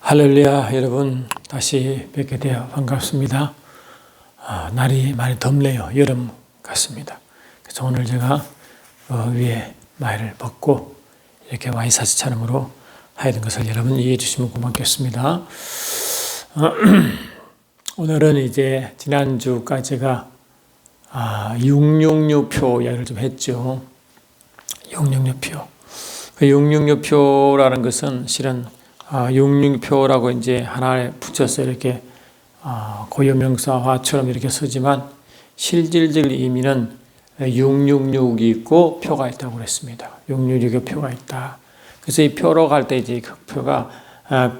할렐루야, 여러분 다시 뵙게 되어 반갑습니다. 날이 많이 덥네요. 여름 같습니다. 그래서 오늘 제가 위에 마이를 벗고 이렇게 와이사스 찬음으로 하는 것을 여러분 이해해 주시면 고맙겠습니다. 오늘은 이제 지난주까지가 666표 이야기를 좀 했죠. 666표. 그 666표라는 것은 실은 666표라고 이제 하나에 붙여서 이렇게 고유명사화처럼 이렇게 쓰지만 실질적 의미는 666이 있고 표가 있다고 그랬습니다. 666의 표가 있다. 그래서 이 표로 갈 때 이제 그 표가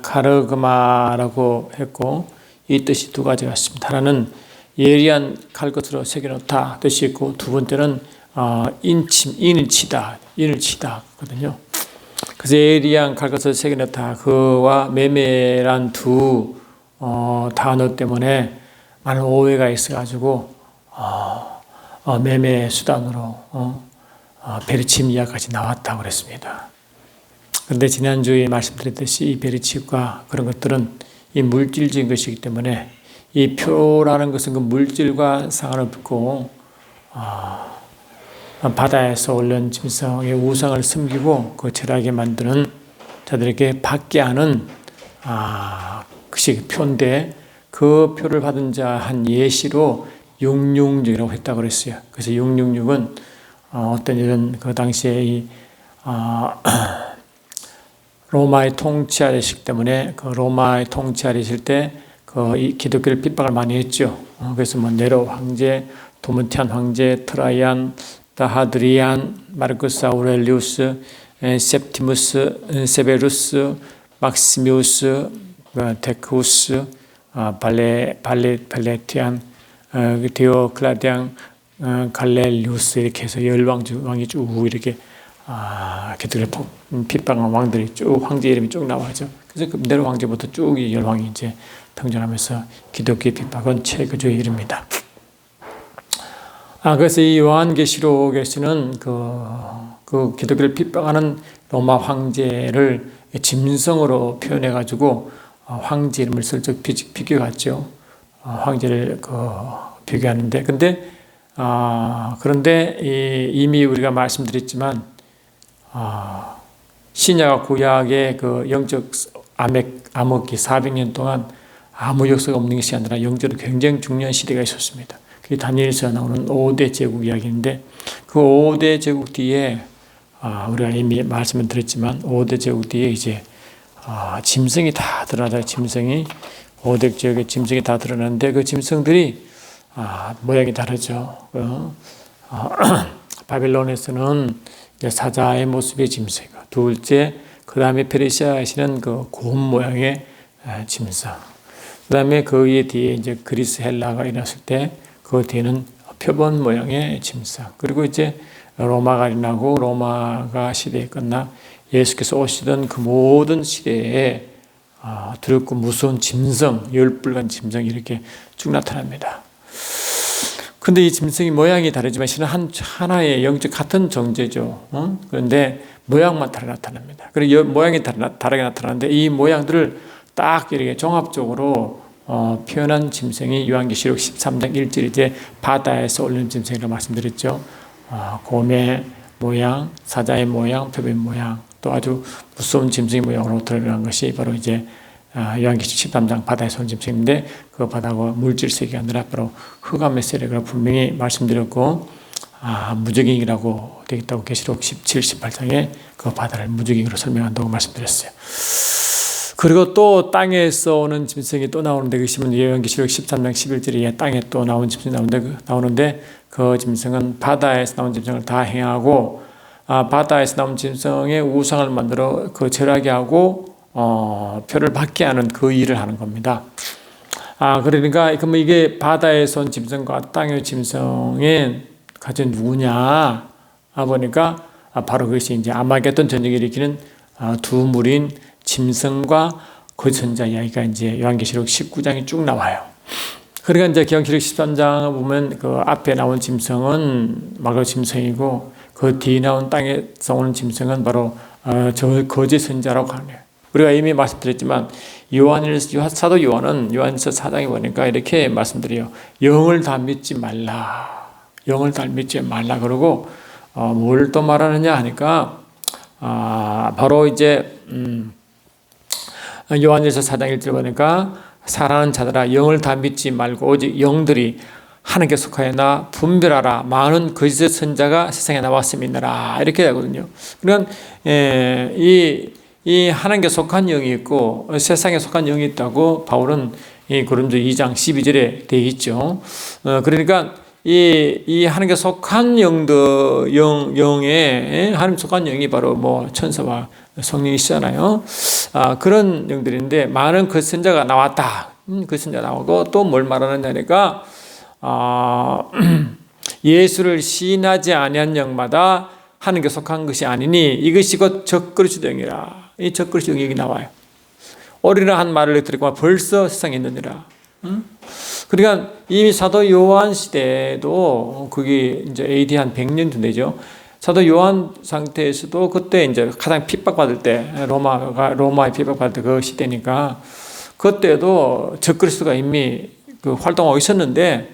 카르그마라고 했고 이 뜻이 두 가지가 있습니다. 하나는 예리한 칼것으로 새겨놓다 뜻이 있고 두 번째는 인을 치다 거든요. 그래서 예리한 칼것을 새겨놓다 그와 매매란 두 단어 때문에 많은 오해가 있어가지고 매매 수단으로 베리칩 이야기까지 나왔다고 그랬습니다. 그런데 지난주에 말씀드렸듯이 이 베리칩과 그런 것들은 이 물질적인 것이기 때문에 이 표라는 것은 그 물질과 상관없고 바다에서 올라온 짐승의 우상을 섬기고 그 절하게 만드는 자들에게 받게 하는 그것이 표인데 그 표를 받은 자 한 예시로 666이라고 했다고 그랬어요. 그래서 666은 어떤 일은 그 당시에 이 로마의 통치 아래시기 때문에 그 로마의 통치 아래실 때 그 기독교를 핍박을 많이 했죠. 그래서 뭐 네로 황제, 도미티안 황제, 트라이안, 하드리안, 마르쿠스 아우렐리우스, septimus 세베루스, 막시미우스, 데쿠스, 발레티안, 디오클라디안, 갈렐리우스 이렇게 해서 왕이 쭉 이렇게 기독교를 핍박한 왕들이 쭉 황제 이름이 쭉 나와죠. 그래서 그 네로 황제부터 쭉 이 열왕이 이제 등장하면서 기독교의 핍박은 최고조에 이릅니다. 그래서 이 요한계시록에서는 그 기독교를 핍박하는 로마 황제를 짐승으로 표현해가지고 황제 이름을 슬쩍 비교했죠. 황제를 비교하는데, 그런데 이미 우리가 말씀드렸지만, 신약과 구약의 그 영적 암흑기 400년 동안 아무 역사가 없는 것이 아니라 영적으로 굉장히 중요한 시대가 있었습니다. 그게 다니엘서에 나오는 5대 제국 이야기인데 그 5대 제국 뒤에 우리가 이미 말씀을 드렸지만 5대 제국 뒤에 이제 짐승이 다 드러나요. 짐승이 5대 지역의 짐승이 다 드러나는데 그 짐승들이 모양이 다르죠. 바빌론에서는 사자의 모습의 짐승, 둘째 그 다음에 페르시아에서는 그 곰 모양의 짐승, 그 다음에 그 뒤에 이제 그리스 헬라가 일어났을 때 그 뒤에는 표본 모양의 짐승, 그리고 이제 로마가 일어나고 로마가 시대에 끝나 예수께서 오시던 그 모든 시대에 두렵고 무서운 짐승, 열불간 짐승이 이렇게 쭉 나타납니다. 근데 이 짐승이 모양이 다르지만 실은 하나의 영적 같은 존재죠. 그런데 모양만 다르게 나타납니다. 그리고 모양이 다르게 나타나는데 이 모양들을 딱 이렇게 종합적으로 표현한 짐승이 요한계시록 13장 1절 이제 바다에서 올린 짐승이라고 말씀드렸죠. 곰의 모양, 사자의 모양, 표범의 모양, 또 아주 무서운 짐승의 모양으로 드러난 것이 바로 이제 요한계시록 13장 바다에서 온 짐승인데 그 바다가 물질 세계가 아니라 바로 흑암의 세력이라고 분명히 말씀드렸고 무적잉이라고 되어 있다고 계시록 17, 18장에 그 바다를 무적잉으로 설명한다고 말씀드렸어요. 그리고 또 땅에서 오는 짐승이 또 나오는데 그것이 요한계시록 13장 11절에 땅에 또 나온 짐승이 나오는데 그 짐승은 바다에서 나온 짐승을 다 행하고 바다에서 나온 짐승의 우상을 만들어 그 절하게 하고 표를 받게 하는 그 일을 하는 겁니다. 그러니까 그럼 이게 바다에서 온 짐승과 땅의 짐승의 가진 누구냐 보니까 바로 그것이 이제 아마겟돈 전쟁을 일으키는 두 무리인 짐승과 그 선자 이야기가 이제 요한계시록 19장이 쭉 나와요. 그러니까 이제 요한계시록 13장 보면 그 앞에 나온 짐승은 마귀 짐승이고 그 뒤에 나온 땅에서 오는 짐승은 바로 저 거짓 선자라고 하네요. 우리가 이미 말씀드렸지만 사도 요한은 요한서 4장에 보니까 이렇게 말씀드려요. 영을 다 믿지 말라. 영을 다 믿지 말라. 그러고 뭘 또 말하느냐 하니까 바로 이제 요한일서 4장 1절 보니까 사랑하는 자들아 영을 다 믿지 말고 오직 영들이 하나님께 속하였나 분별하라. 많은 거짓 선자가 세상에 나왔음이니라. 이렇게 되거든요. 그러니까 이 하나님께 속한 영이 있고 세상에 속한 영이 있다고 바울은 이 고린도 2장 12절에 되어 있죠. 그러니까 이 하나님께 속한 영에 하나님 속한 영이 바로 뭐 천사와 성령이시잖아요. 그런 영들인데 많은 그 선자가 나왔다. 그 선자 나오고 또 뭘 말하느냐니까 예수를 시인하지 아니한 영마다 하나님께 속한 것이 아니니 이것이 곧 적그리스도 영이라. 이 적그리스도 영이 나와요. 오리라 한 말을 들었고 벌써 세상에 있느니라. 그러니까 이미 사도 요한 시대도 그게 이제 AD 한 100년쯤 되죠. 사도 요한 상태에서도 그때 이제 가장 핍박받을 때 로마에 핍박받을 때 그 시대니까 그때도 적그리스도가 이미 그 활동하고 있었는데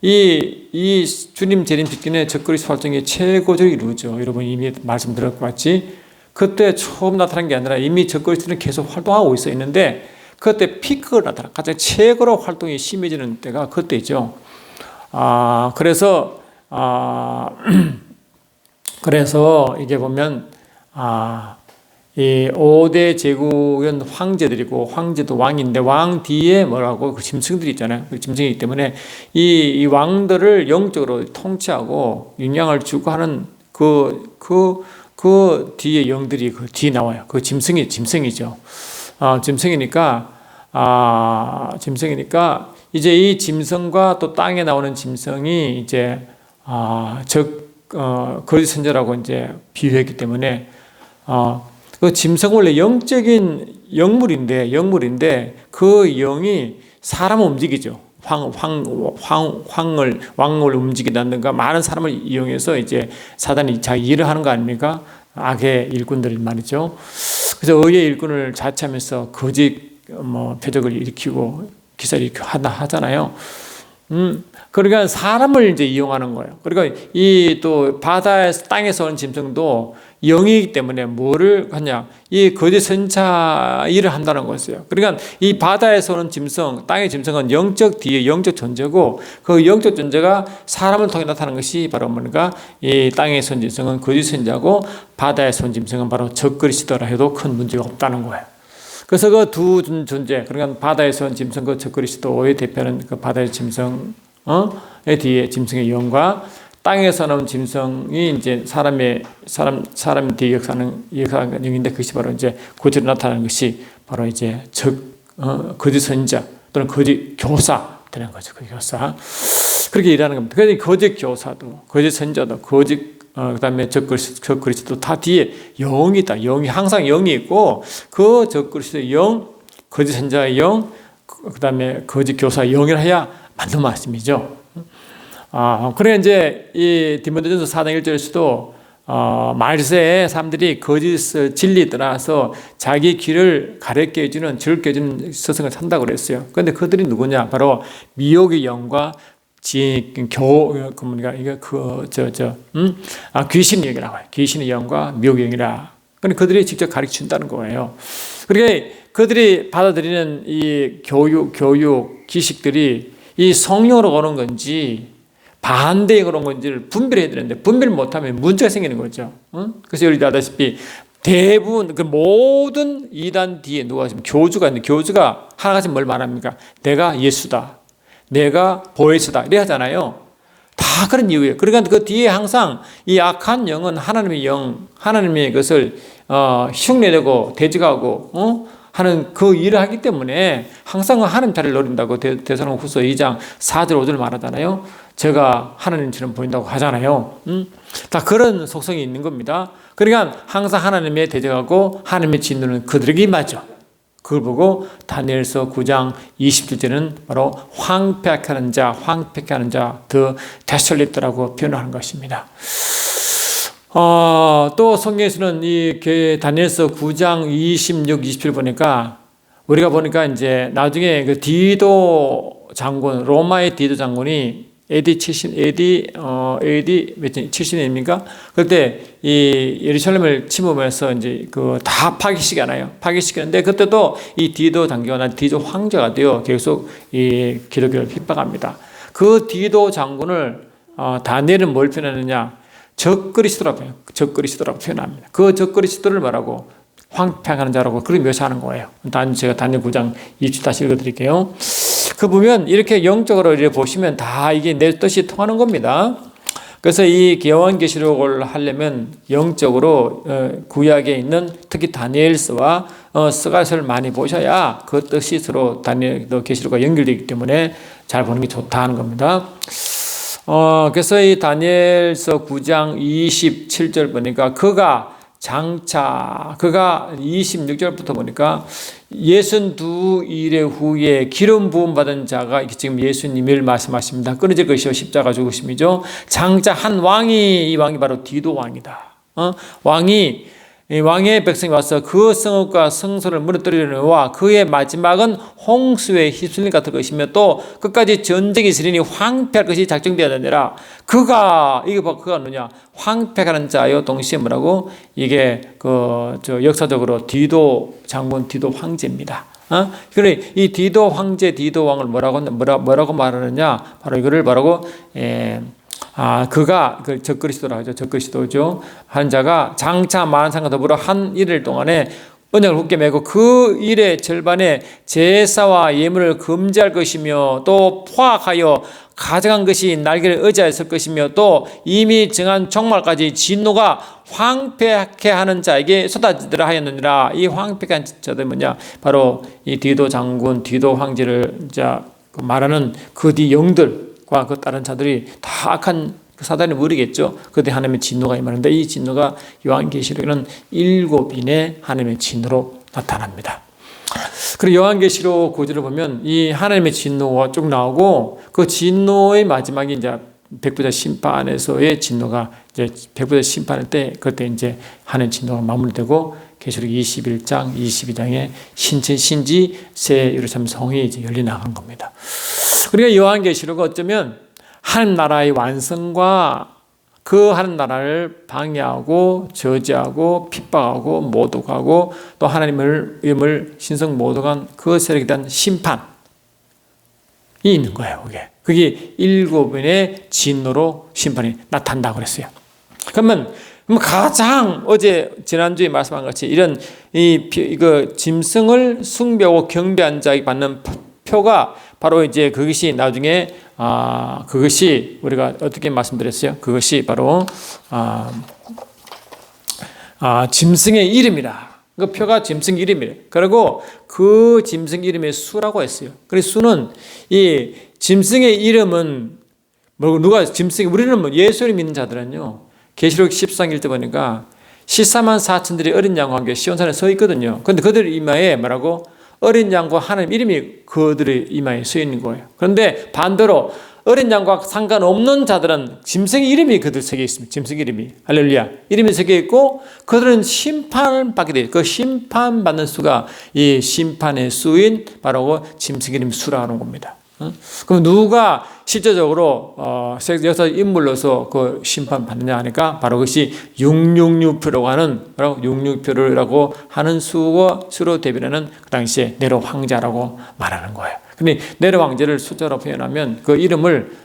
이 주님 재림 직전에 적그리스도 활동이 최고적으로 이루어져. 여러분 이미 말씀드렸고 같이 그때 처음 나타난 게 아니라 이미 적그리스도는 계속 활동하고 있었는데 그때 피크가 나타나 가장 최고로 활동이 심해지는 때가 그때죠. 그래서 이게 보면 이 5대 제국은 황제들이고 황제도 왕인데 왕 뒤에 뭐라고 그 짐승들이 있잖아요. 그 짐승이기 때문에 이 왕들을 영적으로 통치하고 영향을 주고 하는 그 뒤에 영들이 그 뒤에 나와요. 그 짐승이죠. 짐승이니까 이제 이 짐승과 또 땅에 나오는 짐승이 이제 거짓 선지자라고 이제 비유했기 때문에 그 짐승 원래 영적인 영물인데 그 영이 사람을 움직이죠. 왕을 움직인다든가 많은 사람을 이용해서 이제 사단이 자기 일을 하는 거 아닙니까? 악의 일꾼들 말이죠. 그래서 의의 일꾼을 자처하면서 거짓 표적을 일으키고 기사를 일으키고 하잖아요. 그러니까 사람을 이제 이용하는 거예요. 그러니까 이 또 바다에서 땅에서 오는 짐승도 영이기 때문에 뭐를 하냐? 이 거짓 선자 일을 한다는 것이에요. 그러니까 이 바다에서 오는 짐승, 땅의 짐승은 영적 존재고 그 영적 존재가 사람을 통해 나타나는 것이 바로 뭔가 이 땅에서 온 짐승은 거짓 선자고 바다에서 온 짐승은 바로 적그리스도라 해도 큰 문제가 없다는 거예요. 그래서 그 두 존재, 그러니까 바다에서 온 짐승, 그 적그리스도의 대표는 그 바다의 짐승, 뒤에 짐승의 영과 땅에서 나온 짐승이 이제 사람 뒤에 역사하는 영인데 그것이 바로 이제 고지로 나타나는 것이 바로 이제 거짓 선지자 또는 거짓 교사 되는 거죠. 그 교사. 그렇게 일하는 겁니다. 그래서 거짓 교사도, 거짓 선지자도, 그다음에 적그리스도 다 뒤에 영이 있다. 영이 항상 영이 있고 그 적그리스도의 영, 거짓 선지자의 영, 그다음에 거짓 교사의 영이라 해야 맞는 말씀이죠. 그래 이제 이 디모데전서 4장 1절에서도 말세에 사람들이 거짓 진리에 따라서 자기 길을 가르쳐 해주는 즐겨 해주는 스승을 산다고 그랬어요. 그런데 그들이 누구냐? 바로 미혹의 영과 귀신의 영이라고 해요. 귀신의 영과 미혹의 영이라. 그런데 그들이 직접 가르쳐 준다는 거예요. 그러니까 그들이 받아들이는 이 교육 기식들이 이 성령으로 오는 건지 반대에 오는 건지를 분별해야 되는데 분별 못하면 문제가 생기는 거죠. 그래서 여기 아다시피 대부분 그 모든 이단 뒤에 누가 있으면 교주가 있는데 교주가 하나같이 뭘 말합니까? 내가 예수다. 내가 보혜수다. 이래 하잖아요. 다 그런 이유예요. 그러니까 그 뒤에 항상 이 악한 영은 하나님의 영, 하나님의 것을 흉내내고 대적하고 하는 그 일을 하기 때문에 항상 하나님 자리를 노린다고 데살로니가후서 2장 4절 5절 말하잖아요. 제가 하나님처럼 보인다고 하잖아요. 다 그런 속성이 있는 겁니다. 그러니까 항상 하나님의 대적하고 하나님의 진노는 그들에게 맞죠. 그걸 보고 다니엘서 9장 20절에는 바로 황폐하는 자, 더 데솔리트라고 표현하는 것입니다. 또 성경에서는 이 다니엘서 9장 26, 27 보니까 우리가 보니까 이제 나중에 그 디도 장군, 로마의 디도 장군이 AD 70년입니까? 그때 이 예루살렘을 침범해서 이제 그 다 파괴시키잖아요. 파괴시키는데 그때도 이 디도 장군은 디도 황제가 되어 계속 이 기독교를 핍박합니다. 그 디도 장군을 다니엘은 뭘 표현하느냐? 적그리스도라고 표현합니다. 그 적그리스도를 말하고 황폐하는 자라고 그렇게 묘사하는 거예요. 제가 다니엘 9장 20 다시 읽어드릴게요. 그 보면 이렇게 영적으로 이렇게 보시면 다 이게 내 뜻이 통하는 겁니다. 그래서 이 요한계시록을 하려면 영적으로 구약에 있는 특히 다니엘서와 스가랴서를 많이 보셔야 그 뜻이 서로 다니엘도 계시록과 연결되기 때문에 잘 보는 게 좋다는 겁니다. 그래서 이 다니엘서 9장 27절 보니까 그가 26절부터 보니까 62일 후에 기름 부음 받은 자가 지금 예수님을 말씀하십니다. 끊어질 것이요 십자가 죽으심이죠. 장차 한 왕이, 이 왕이 바로 디도 왕이다. 왕의 백성이 와서 그 성읍과 성소를 무너뜨리려니와 그의 마지막은 홍수에 휩쓸림 같을 것이며 또 끝까지 전쟁이 있으리니 황폐할 것이 작정되었느니라. 이게 그가 누구냐? 황폐하는 자요. 동시에 뭐라고? 이게 역사적으로 디도 장군, 디도 황제입니다. 그래 이 디도 황제, 디도 왕을 뭐라고 말하느냐? 바로 이거를 그가 적그리스도라고 하죠. 적그리스도죠. 한 자가 장차 만상과 더불어 한 일일 동안에 언약을 굳게 맺고 그 일의 절반에 제사와 예물을 금지할 것이며 또 포악하여 가져간 것이 날개를 의지하였을 것이며 또 이미 정한 종말까지 진노가 황폐하게 하는 자에게 쏟아지더라 하였느니라. 이 황폐한 자들 뭐냐? 바로 이 디도 장군, 디도 황제를 말하는 그 뒤 영들과 그 다른 자들이 다 악한 사단의 무리겠죠. 그때 하나님의 진노가 임하는데 이 진노가 요한계시록에는 7인의 하나님의 진노로 나타납니다. 그리고 요한계시록 9절을 보면 이 하나님의 진노가 쭉 나오고 그 진노의 마지막이 이제 백부자 심판에서의 진노가 이제 백부자 심판할 때 그때 이제 하나님의 진노가 마무리되고 계시록 21장, 22장에 신지 새 예루살렘 성이 이제 열려 나간 겁니다. 그러니까 요한계시록은 어쩌면 하나님 나라의 완성과 그 하나님 나라를 방해하고 저지하고 핍박하고 모독하고 또 하나님을 이름을 신성 모독한 그 세력에 대한 심판이 있는 거예요. 그게 7인의 진노로 심판이 나타난다고 그랬어요. 그러면 가장 지난주에 말씀한 같이 이런 이거 짐승을 숭배하고 경배한 자에게 받는 표가 바로 이제 그것이 나중에 그것이 우리가 어떻게 말씀드렸어요? 그것이 바로 짐승의 이름이라. 그 표가 짐승 이름이래. 그리고 그 짐승 이름의 수라고 했어요. 그래서 수는 이 짐승의 이름은 우리는 예수를 믿는 자들은요. 계시록 14장 1절 보니까 14만 4천들이 어린 양과 함께 시온산에 서 있거든요. 그런데 그들 이마에 뭐라고? 어린 양과 하나님 이름이 그들의 이마에 서 있는 거예요. 그런데 반대로 어린 양과 상관없는 자들은 짐승의 이름이 그들 속에 있습니다. 짐승 이름이 할렐루야 이름이 속에 있고 그들은 심판을 받게 돼요. 그 심판받는 수가 이 심판의 수인 바로 짐승 이름 수라 하는 겁니다. 그럼 누가 실제적으로 여기서 인물로서 그 심판받느냐 하니까 바로 그것이 666표라고 하는 666표라고 하는 수로 대변하는 그 당시에 네로 황제라고 말하는 거예요. 근데 네로 황제를 숫자로 표현하면 그 이름을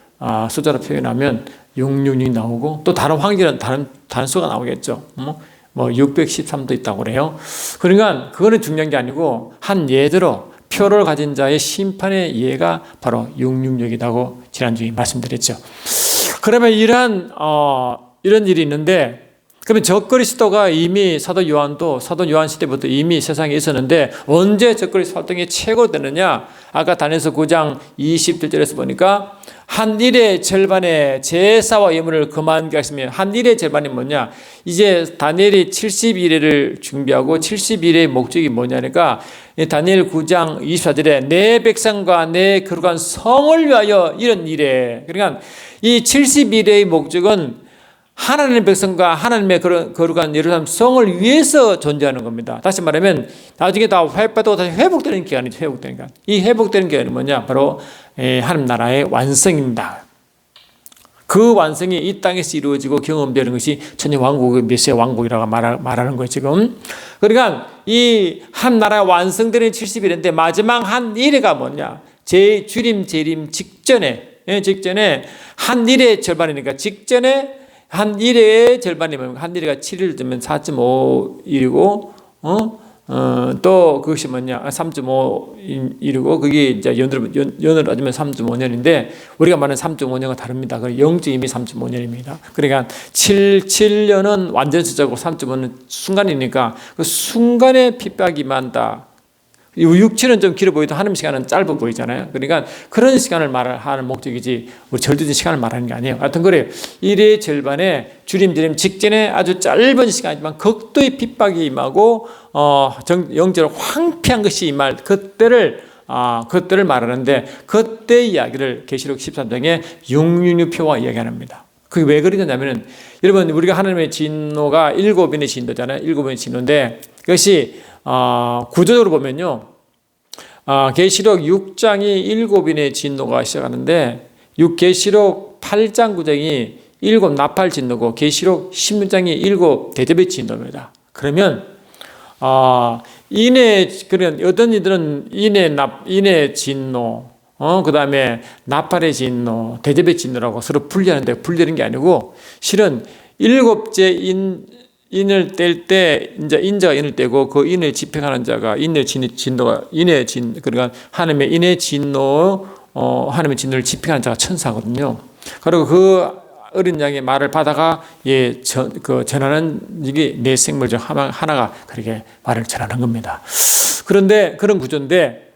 숫자로 표현하면 666이 나오고 또 다른 황제는 다른 수가 나오겠죠. 613도 있다고 그래요. 그러니까 그거는 중요한 게 아니고 한 예대로 표를 가진 자의 심판의 예가 바로 666이라고 지난주에 말씀드렸죠. 그러면 이런 일이 있는데 그러면 적그리스도가 이미 사도 요한 시대부터 이미 세상에 있었는데 언제 적그리스도 활동이 최고로 되느냐? 아까 다니엘서 9장 27절에서 보니까 한 일의 절반에 제사와 예물을 금하게 하시며 한 일의 절반이 뭐냐? 이제 다니엘이 70일을 준비하고 70일의 목적이 뭐냐니까 다니엘 9장 24절에 내 백성과 내 거룩한 성을 위하여 이런 일에 그러니까 이 70일의 목적은 하나님의 백성과 하나님의 거룩한 예루살렘 성을 위해서 존재하는 겁니다. 다시 말하면 나중에 다 회복되고 다시 회복되는 기간이죠. 회복되는 기간. 이 회복되는 기간이 뭐냐? 바로 하나님 나라의 완성입니다. 그 완성이 이 땅에서 이루어지고 경험되는 것이 천년 왕국의 메시아 왕국이라고 말하는 거예요, 지금. 그러니까 이 한 나라가 완성되는 70일인데 마지막 한 일회가 뭐냐? 주림 재림 직전에 한 일의 절반이니까 직전에 한 일회의 절반이면 한 일회가 7일 되면 4.5일이고 또 그것이 뭐냐 3.5일이고 그게 이제 연으로 따지면 3.5년인데 우리가 말하는 3.5년과 다릅니다. 그 영적임이 3.5년입니다. 그러니까 7년은 완전 숫자고 3.5는 순간이니까 그 순간에 핍박이 많다. 육체는 좀 길어 보이도 하나님 시간은 짧아 보이잖아요. 그러니까 그런 시간을 말하는 목적이지 우리 절대적인 시간을 말하는 게 아니에요. 하여튼 그래요. 일의 절반에 주림 직전에 아주 짧은 시간이지만 극도의 핍박이 임하고 영적으로 황폐한 것이 임할 그때를 말하는데 그때 이야기를 계시록 13장에 육륜유표와 이야기합니다. 그게 왜 그러냐면은 여러분 우리가 하나님의 진노가 7인의 진노잖아요. 7인의 진노인데 그것이 구조적으로 보면요. 계시록 6장이 7인의 진노가 시작하는데 계시록 8장 9장이 7 나팔 진노고 계시록 16장이 7 대접의 진노입니다. 그러면 어떤 이들은 인의 진노 그 다음에 나팔의 진노, 대접의 진노라고 서로 분리하는데 분리하는 게 아니고 실은 7째 인을 뗄 때 이제 인자가 인을 떼고 그 인을 집행하는 자가 그러니까 하나님의 인의 진노 하나님의 진노를 집행하는 자가 천사거든요. 그리고 그 어린 양의 말을 받아가 전하는 이게 내 생물 중 하나가 그렇게 말을 전하는 겁니다. 그런데 그런 구조인데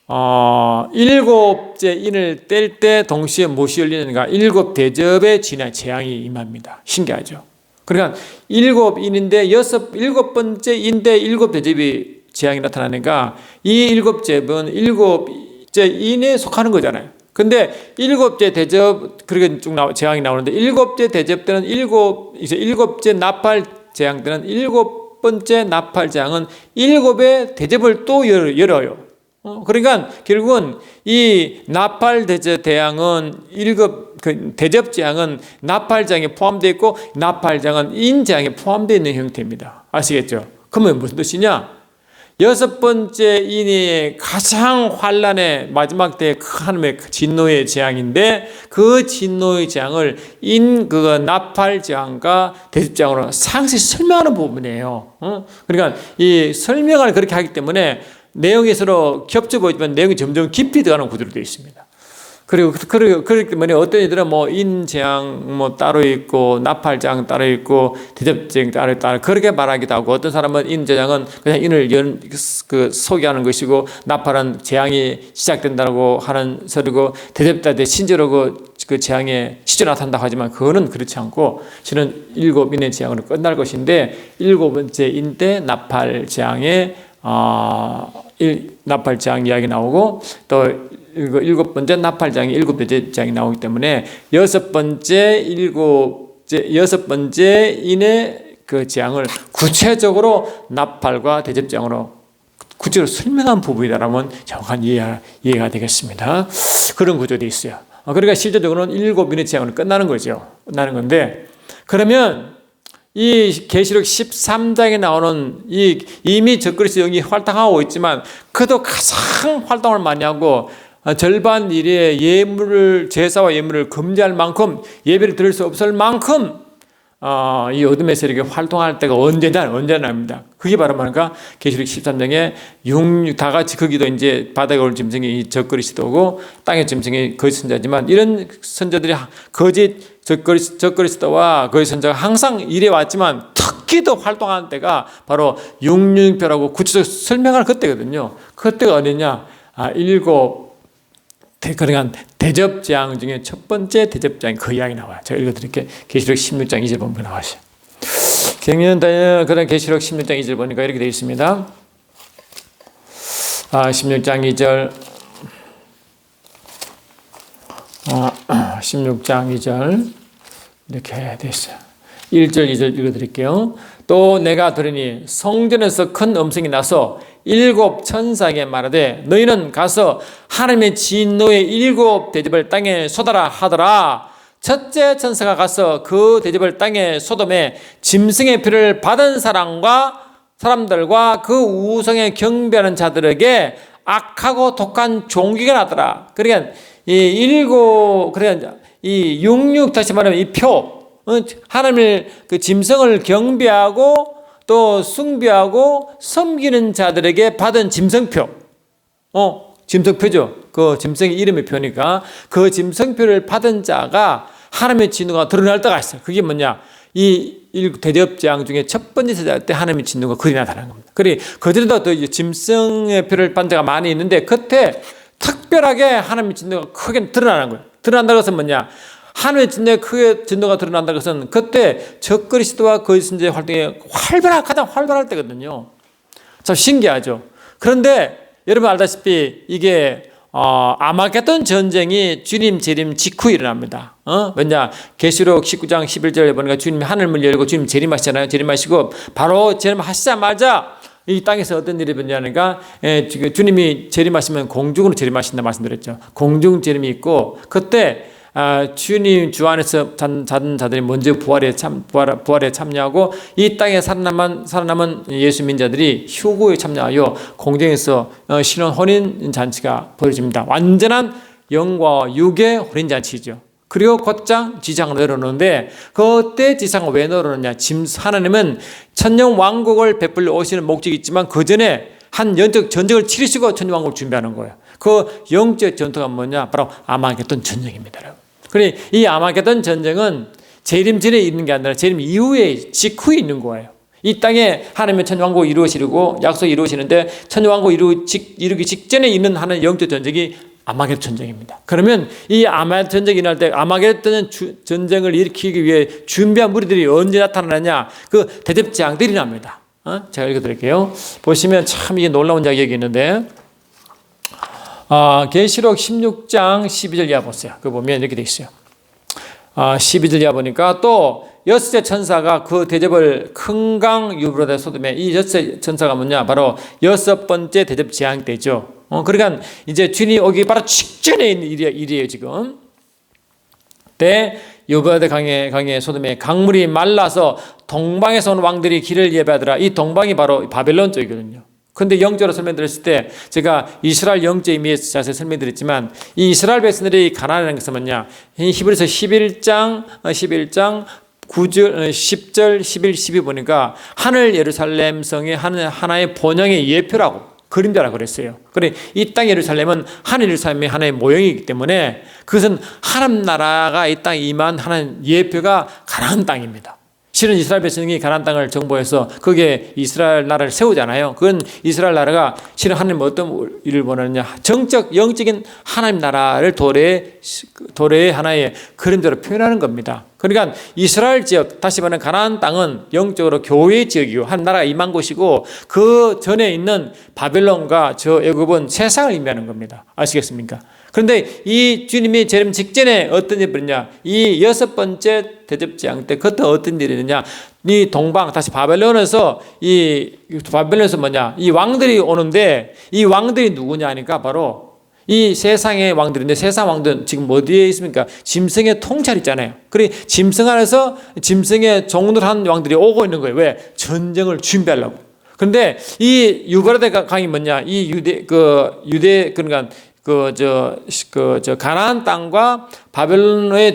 7째 인을 뗄 때 동시에 무엇이 열리는가? 7 대접의 재앙이 임합니다. 신기하죠? 그러니까 7인인데 7번째 인데 7 대접이 재앙이 나타나니까 이 7째는 7째 인에 속하는 거잖아요. 근데 7째 대접, 그렇게 쭉 재앙이 나오는데 7째 대접 때는 7째 나팔 재앙 때는 7번째 나팔 재앙은 7의 대접을 또 열어요. 그러니까 결국은 이 나팔 대접재앙은 대접재앙은 나팔장에 포함되어 있고 나팔장은 인재앙에 포함되어 있는 형태입니다. 아시겠죠? 그러면 무슨 뜻이냐? 6번째 인의 가장 환란의 마지막 때 하나님의 진노의 재앙인데 그 진노의 재앙을 그 나팔 재앙과 대접 재앙으로 상세히 설명하는 부분이에요. 그러니까 이 설명을 그렇게 하기 때문에 내용이 서로 겹쳐 보이지만 내용이 점점 깊이 들어가는 구조로 되어 있습니다. 그리고 그렇기 때문에 어떤 이들은 인재앙 따로 있고 나팔재앙 따로 있고 대접재앙 따로 그렇게 말하기도 하고 어떤 사람은 인재앙은 그냥 인을 소개하는 것이고 나팔은 재앙이 시작된다고 하는 소리고 대접자 때 신저로 그 재앙의 시조 나타난다고 하지만 그거는 그렇지 않고 실은 7인의 재앙으로 끝날 것인데 7번째 인때 나팔재앙에 나팔재앙 이야기 나오고 또 7번째 나팔재앙이 7번째 재앙이 나오기 때문에 6번째 인의 그 재앙을 구체적으로 나팔과 대접재앙으로 구체적으로 설명한 부분이라면 정확한 이해가 되겠습니다. 그런 구조도 있어요. 그러니까 실제적으로는 7인의 재앙으로 끝나는 거죠. 끝나는 건데 그러면 이 계시록 13장에 나오는 이미 적그리스도 영이 활동하고 있지만 그도 가장 활동을 많이 하고 절반 일에 제사와 예물을 금지할 만큼 예배를 드릴 수 없을 만큼 이 어둠의 세력이 활동할 때가 언제나입니다. 그게 바로 뭔가 계시록 13장에 다 같이 거기도 이제 바닥에 올 짐승이 이 적그리스도고 땅의 짐승이 거짓 선자지만 이런 선자들이 거짓 적그리스도와 거짓 선자가 항상 이래 왔지만 특히 더 활동하는 때가 바로 육륜표라고 구체적으로 설명할 그때거든요. 그때가 어디냐? 7 대접재앙 중에 첫 번째 대접재앙이 그 이야기 나와요. 제가 읽어드릴게요. 계시록 16장 2절 보면 나와요. 그다음 계시록 16장 2절 보니까 이렇게 되어 있습니다. 16장 2절 16장 2절 이렇게 됐어요. 1절, 2절 읽어드릴게요. 또 내가 들으니 성전에서 큰 음성이 나서 7 천사에게 말하되 너희는 가서 하나님의 진노의 7 대접을 땅에 쏟아라 하더라. 첫째 천사가 가서 그 대접을 땅에 쏟음에 짐승의 피를 받은 사람들과 그 우성에 경배하는 자들에게 악하고 독한 종기가 나더라. 그러니까 이 66 다시 말하면 이 표, 하나님을 그 짐승을 경배하고 또 숭배하고 섬기는 자들에게 받은 짐승표, 짐승표죠. 그 짐승의 이름의 표니까 그 짐승표를 받은 자가 하나님의 진노가 드러날 때가 있어요. 그게 뭐냐? 이 대접재앙 중에 첫 번째 세대 때 하나님의 진노가 그리 나타나는 겁니다. 그들도 또 짐승의 표를 받은 자가 많이 있는데 그때 특별하게 하나님의 진노가 크게 드러나는 거예요. 드러난다는 것은 뭐냐? 하나님의 진노가 드러난다는 것은 그때 적그리스도와 거짓 선지자의 활동이 가장 활발할 때거든요. 참 신기하죠. 그런데 여러분 알다시피 이게 아마겟돈 전쟁이 주님 재림 직후 일어납니다. 왜냐? 계시록 19장 11절에 보니까 주님이 하늘문을 열고 주님 재림하시잖아요. 재림하시고 바로 재림하시자마자 이 땅에서 어떤 일이 벌어지냐니까 주님이 재림하시면 공중으로 재림하신다 말씀드렸죠. 공중 재림이 있고 그때 주님 주 안에서 자는 자들이 먼저 부활에 참여하고 이 땅에 살아남은 예수 민자들이 휴거에 참여하여 공중에서 신혼 혼인 잔치가 벌어집니다. 완전한 영과 육의 혼인 잔치죠. 그리고 곧장 지상을 내려놓는데 그때 지상을 왜 내려놓느냐? 하나님은 천년 왕국을 베풀려 오시는 목적이 있지만 그 전에 한 영적 전쟁을 치르시고 천년 왕국을 준비하는 거예요. 그 영적 전투가 뭐냐? 바로 아마겟돈 전쟁입니다. 그래, 이 아마겟돈 전쟁은 재림 전에 있는 게 아니라 재림 이후에 직후에 있는 거예요. 이 땅에 하나님의 천년왕국 이루어지고 약속이 이루어지는데 천년왕국 이루기 직전에 있는 하나의 영적 전쟁이 아마겟돈 전쟁입니다. 그러면 이 아마겟돈 전쟁이 일어날 때 아마겟돈 전쟁을 일으키기 위해 준비한 무리들이 언제 나타나느냐? 그 대접재앙들이 납니다. 제가 읽어드릴게요. 보시면 참 이게 놀라운 이야기가 있는데 계시록 16장 12절 이하 보세요. 그거 보면 이렇게 돼 있어요. 12절 이하 보니까 또 여섯째 천사가 그 대접을 큰 강 유브라데 쏟음에 이 여섯째 천사가 뭐냐? 바로 여섯 번째 대접 재앙 때죠. 그러니까 이제 주님이 오기 바로 직전에 있는 일이에요, 지금. 때 유브라데 강에 쏟음에 강물이 말라서 동방에서 온 왕들이 길을 예배하더라. 이 동방이 바로 바벨론 쪽이거든요. 근데 영적으로 설명드렸을 때 제가 이스라엘 영적 의미에 자세히 설명드렸지만 이 이스라엘 백성들이 가난하는 것은 뭐냐? 히브리서 11장 9절, 10절, 11, 12 보니까 하늘 예루살렘 성의 하나의 본향의 예표라고 그림자라고 그랬어요. 그래 이 땅 예루살렘은 하늘 예루살렘의 하나의 모형이기 때문에 그것은 하나님 나라가 이 땅에 임한 하나의 예표가 가나안 땅입니다. 실은 이스라엘 백성이 가나안 땅을 정복해서 거기에 이스라엘 나라를 세우잖아요. 그건 이스라엘 나라가 실은 하나님 어떤 일을 원하느냐? 영적인 하나님 나라를 도래의 하나의 그림대로 표현하는 겁니다. 그러니까 이스라엘 지역, 다시 말하면 가나안 땅은 영적으로 교회의 지역이고 한 나라가 임한 곳이고 그 전에 있는 바벨론과 저 애굽은 세상을 의미하는 겁니다. 아시겠습니까? 그런데 이 주님이 재림 직전에 어떤 일이 벌어지냐? 이 여섯 번째 대접재앙 때 그때 어떤 일이 있느냐? 이 동방, 다시 바벨론에서 뭐냐? 이 왕들이 오는데 이 왕들이 누구냐 하니까 바로 이 세상의 왕들인데 세상 왕들은 지금 어디에 있습니까? 짐승의 통찰 있잖아요. 그래 짐승 안에서 짐승의 종로를 한 왕들이 오고 있는 거예요. 왜? 전쟁을 준비하려고. 그런데 이 유브라데 강이 뭐냐? 이 유대 그러니까 가나안 땅과 바벨론의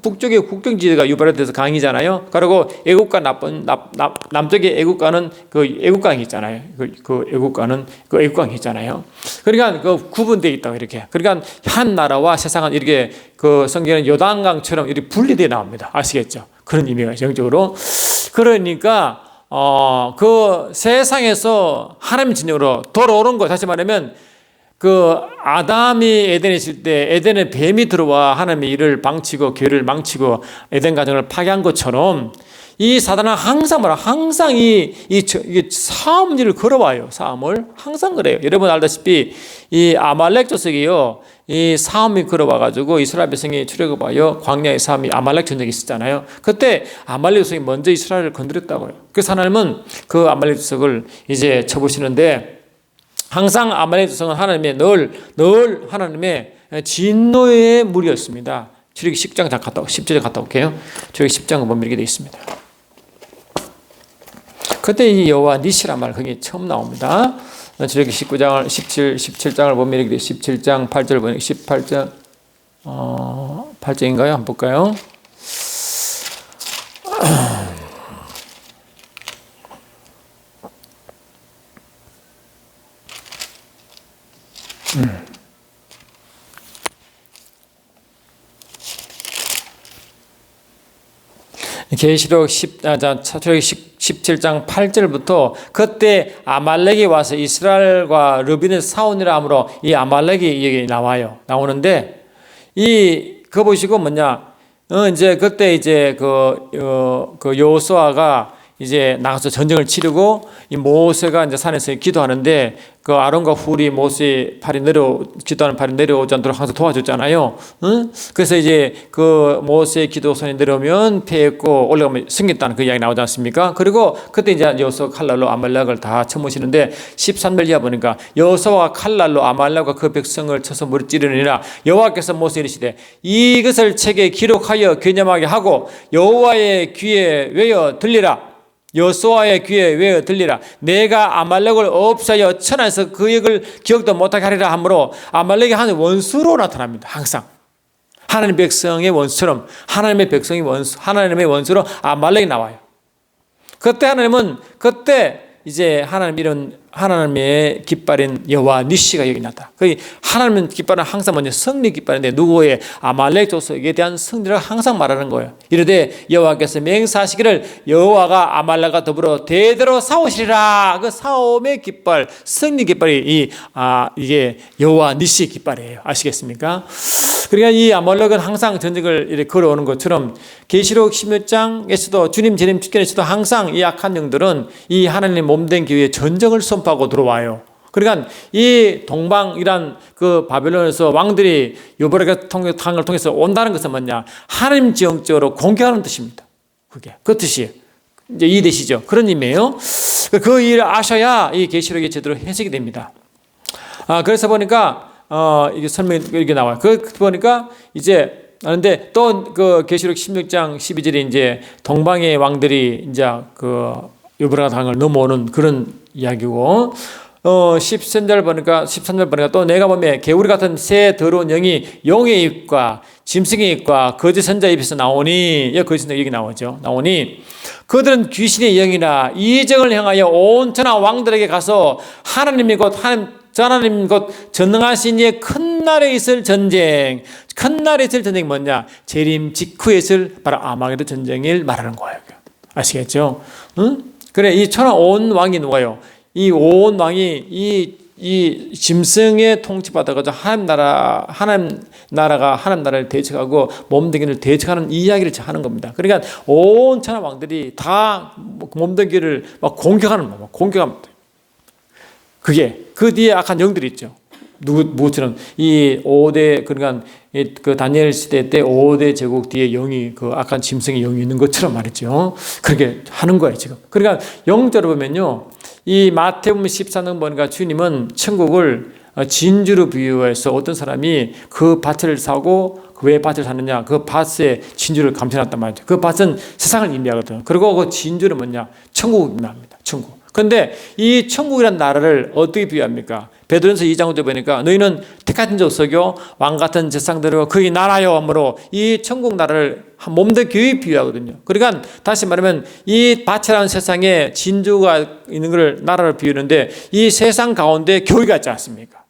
북쪽의 국경지대가 유브라데스 강이잖아요. 그리고 애국가 남쪽의 애국가는 그 애국강이 있잖아요. 그 애국강이 있잖아요. 그러니까 그 구분되어 있다고 이렇게. 그러니까 한 나라와 세상은 이렇게 그 성경은 요단강처럼 이렇게 분리되어 나옵니다. 아시겠죠? 그런 의미가 영적으로. 그러니까 그 세상에서 하나님의 진영으로 돌아오는 거 다시 말하면 그 아담이 에덴에 있을 때 에덴에 뱀이 들어와 하나님의 일을 망치고 교회를 망치고 에덴 가정을 파괴한 것처럼 이 사단은 항상 이 싸움 일을 걸어와요. 싸움을 항상 그래요. 여러분 알다시피 이 아말렉 족속이요. 이 싸움이 걸어와가지고 이스라엘 백성이 출애굽하여 광야의 싸움이 아말렉 전쟁이 있었잖아요. 그때 아말렉 백성이 먼저 이스라엘을 건드렸다고요. 그래서 하나님은 그 아말렉 백성을 이제 쳐보시는데 항상 아말렉 백성은 하나님의 늘 하나님의 진노의 무리였습니다. 출애굽기 10장 갔다 10절에 갔다 올게요. 출애굽기 10장은 보면 이렇게 되어 있습니다. 그때 이 여호와 니시란 말 거기 처음 나옵니다. 출애굽기 19장을 17장을 보면 이렇게 17장 8절 보면 18장 8장인가요? 한번 볼까요? 계시록 17장 8절부터 그때 아말렉이 와서 이스라엘과 르빈의 싸우니라 하므로 이 아말렉이 여기 나오는데 그거 보시고 이제 그때 이제 그 여호수아가 이제 나가서 전쟁을 치르고 이 모세가 이제 산에서 기도하는데 그 아론과 훌이 모세의 기도하는 팔이 내려오지 않도록 항상 도와줬잖아요. 그래서 이제 그 모세의 기도 손이 내려오면 피했고 올라가면 승겠다는 그 이야기 나오지 않습니까? 그리고 그때 이제 여호수아 칼날로 아말렉을 다 쳐무시는데 13절 이하 보니까 여호수아가 칼날로 아말렉과 그 백성을 쳐서 무릎 찌르느니라. 여호와께서 모세에게 이르시되 이것을 책에 기록하여 기념하게 하고 여호와의 귀에 외어 들리라. 여호수아의 귀에 외어 들리라. 내가 아말렉을 없애어 천하에서 그 역을 기억도 못하게 하리라 하므로 아말렉이 하나님의 원수로 나타납니다. 항상 하나님의 백성의 원수처럼 하나님의 원수로 아말렉이 나와요. 그때 하나님은 이제 하나님의 깃발인 여호와 니시가 여기 나타. 하나님의 깃발은 항상 먼저 승리 깃발인데 누구의 아말렉 족속에 대한 승리를 항상 말하는 거예요. 이르되 여호와께서 맹세하시기를 여호와가 아말렉과 더불어 대대로 싸우시리라. 그 싸움의 깃발, 승리 깃발이 이게 여호와 니시 깃발이에요. 아시겠습니까? 그러니까 이 아말렉은 항상 전쟁을 이렇게 걸어오는 것처럼 계시록 16장에서도 주님 재림 직전에서도 항상 이 악한 영들은 이 하나님 몸된 교회에 전쟁을 선포하고 들어와요. 그러니까 이 동방이란 그 바벨론에서 왕들이 여호와의 당을 통해서 온다는 것은 뭐냐? 하나님 지형적으로 공격하는 뜻입니다. 그 뜻이에요. 이제 이 뜻이죠. 그런 의미예요. 그 일을 아셔야 이 계시록이 제대로 해석이 됩니다. 그래서 보니까 이게 설명이 이렇게 나와요. 보니까 이제 그런데 또 그 계시록 16장 12절에 이제 동방의 왕들이 이제 그 여호와 당을 넘어오는 그런 이야기고 13절 보니까 또 내가 보면 개구리 같은 새 더러운 영이 용의 입과 짐승의 입과 거짓 선자의 입에서 나오니 거짓 선자 여기 나오니 그들은 귀신의 영이나 이정을 향하여 온 천하 왕들에게 가서 하나님 곧 전능하신 이의 큰 날에 있을 전쟁. 큰 날에 있을 전쟁이 뭐냐? 재림 직후에 있을 바로 아마게도 전쟁을 말하는 거예요. 아시겠죠? 그래, 이 천하 온 왕이 누가요? 이 온 왕이 이 짐승의 통치받아가지고 하나님 나라를 대적하고 몸뚱이를 대적하는 이야기를 하는 겁니다. 그러니까 온 천하 왕들이 다 몸뚱이를 막 공격합니다. 그게 그 뒤에 악한 영들이 있죠. 누구처럼 이 5대 그러니까 그 다니엘 시대 때 5대 제국 뒤에 영이 그 악한 짐승의 영이 있는 것처럼 말이죠. 그렇게 하는 거예요 지금. 그러니까 영적으로 보면요, 이 마태복음 14장 보니까 주님은 천국을 진주로 비유해서 어떤 사람이 그 밭을 사고 왜 밭을 샀느냐? 그 밭에 진주를 감춰놨단 말이죠. 그 밭은 세상을 의미하거든요. 그리고 그 진주는 뭐냐? 천국을 의미합니다. 천국. 그런데 이 천국이라는 나라를 어떻게 비유합니까? 베드로전서 2장부터 보니까 너희는 택하신 족속이요 왕 같은 제사장들이요 그의 나라요 하므로 이 천국 나라를 몸된 교회에 비유하거든요. 그러니까 다시 말하면 이 밭이라는 세상에 진주가 있는 걸 나라를 비유하는데 이 세상 가운데 교회가 있지 않습니까?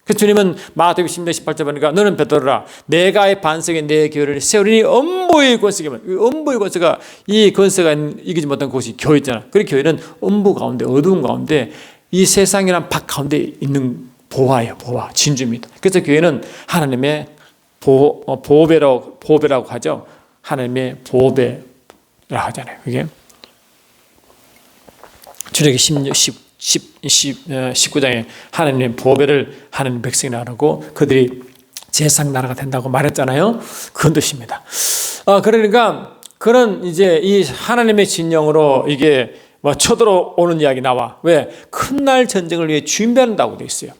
그 주님은 마태복음 16장 18절 보니까 너는 베드로라 내가 이 반석에 내 교회를 세우리니 음부의 권세가 음부의 권세가 이 권세가 이기지 못한 곳이 교회 있잖아. 그리고 교회는 음부 가운데 어두운 가운데 이 세상이란 밭 가운데 있는 보화예요. 보화 진주입니다. 그래서 교회는 하나님의 보배라고 하죠. 하나님의 보배라고 하잖아요. 그게 출애굽기 19장에 하나님의 보배를 하나님 백성이 나누고 그들이 세상 나라가 된다고 말했잖아요. 그런 뜻입니다. 그러니까 그런 이제 이 하나님의 진영으로 이게 뭐 쳐들어오는 이야기 나와. 왜? 큰 날 전쟁을 위해 준비한다고 되어 있어요.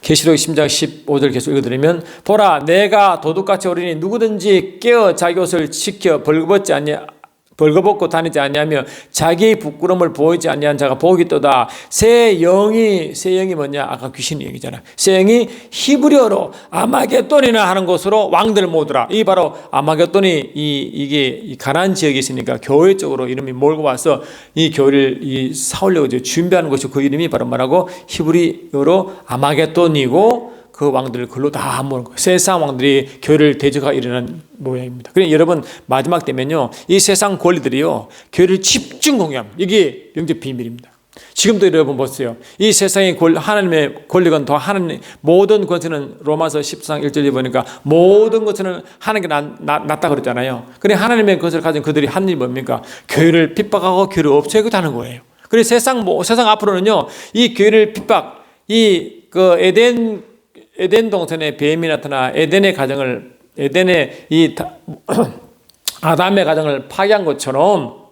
계시록 10장 15절 계속 읽어드리면 보라 내가 도둑같이 오리니 누구든지 깨어 자기 옷을 지켜 벌거벗고 다니지 아니하며 자기의 부끄러움을 보이지 아니한 자가 복이 있도다. 새 영이 뭐냐? 아까 귀신 얘기잖아. 새 영이 히브리어로 아마겟돈이나 하는 곳으로 왕들을 모으더라. 이 바로 아마겟돈이 이게 가나안 지역에 있으니까 교회 쪽으로 이름이 몰고 와서 이 교회를 사오려고 준비하는 것이 그 이름이 바로 뭐라고? 히브리어로 아마겟돈이고 그 왕들을 글로 다 모은 거예요. 세상 왕들이 교회를 대적하고 일어나는 모양입니다. 그러니까 여러분 마지막 때면요, 이 세상 권리들이요 교회를 집중 공유합니다. 이게 영적 비밀입니다. 지금도 여러분 보세요. 이 세상의 하나님의 권력은 더 하나님 모든 것은 로마서 14장 1절에 보니까 모든 것은 하나님께 낫다 그랬잖아요. 그래 하나님의 것을 가진 그들이 한 일이 뭡니까? 교회를 핍박하고 교회를 없애고자 하는 거예요. 그래 세상 앞으로는요 이 교회를 핍박 그 에덴 동산에 뱀이 나타나 에덴의 아담의 가정을 파괴한 것처럼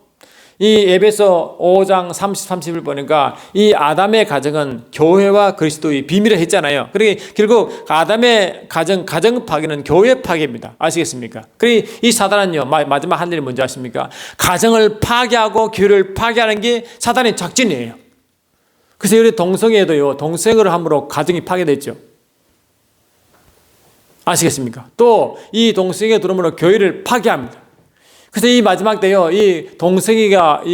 이 에베소 5장 30을 보니까 이 아담의 가정은 교회와 그리스도의 비밀을 했잖아요. 그러니까 결국 아담의 가정 파괴는 교회 파괴입니다. 아시겠습니까? 그러니 이 사단은요 마지막 한 일이 뭔지 아십니까? 가정을 파괴하고 교회를 파괴하는 게 사단의 작전이에요. 그래서 우리 동성애도요 동성애를 함으로 가정이 파괴됐죠. 아시겠습니까? 또 이 동성애가 들어오면 교회를 파괴합니다. 그래서 이 마지막 때요, 이 동성애가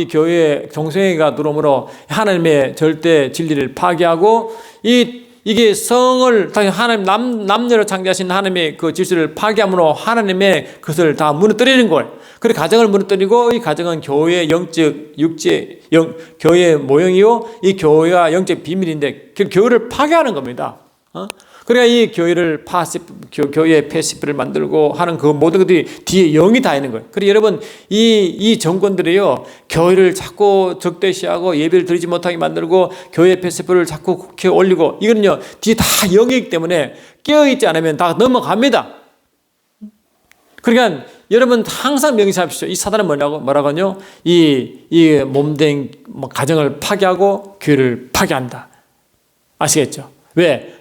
들어오므로 하나님의 절대 진리를 파괴하고 이게 성을 하나님 남녀로 창조하신 하나님의 그 질서를 파괴함으로 하나님의 것을 다 무너뜨리는 거예요. 그래 가정을 무너뜨리고 이 가정은 교회의 교회의 모형이요, 이 교회가 영적 비밀인데 교회를 파괴하는 겁니다. 그러니까 이 교회의 패시브를 만들고 하는 그 모든 것들이 뒤에 영이 다 있는 거예요. 그리고 여러분, 이 정권들이요, 교회를 자꾸 적대시하고 예배를 드리지 못하게 만들고 교회 패시브를 자꾸 국회에 올리고 이거는요, 뒤에 다 영이기 때문에 깨어있지 않으면 다 넘어갑니다. 그러니까 여러분 항상 명심하십시오. 이 사단은 뭐라고 하냐? 이 몸된 가정을 파괴하고 교회를 파괴한다. 아시겠죠? 왜?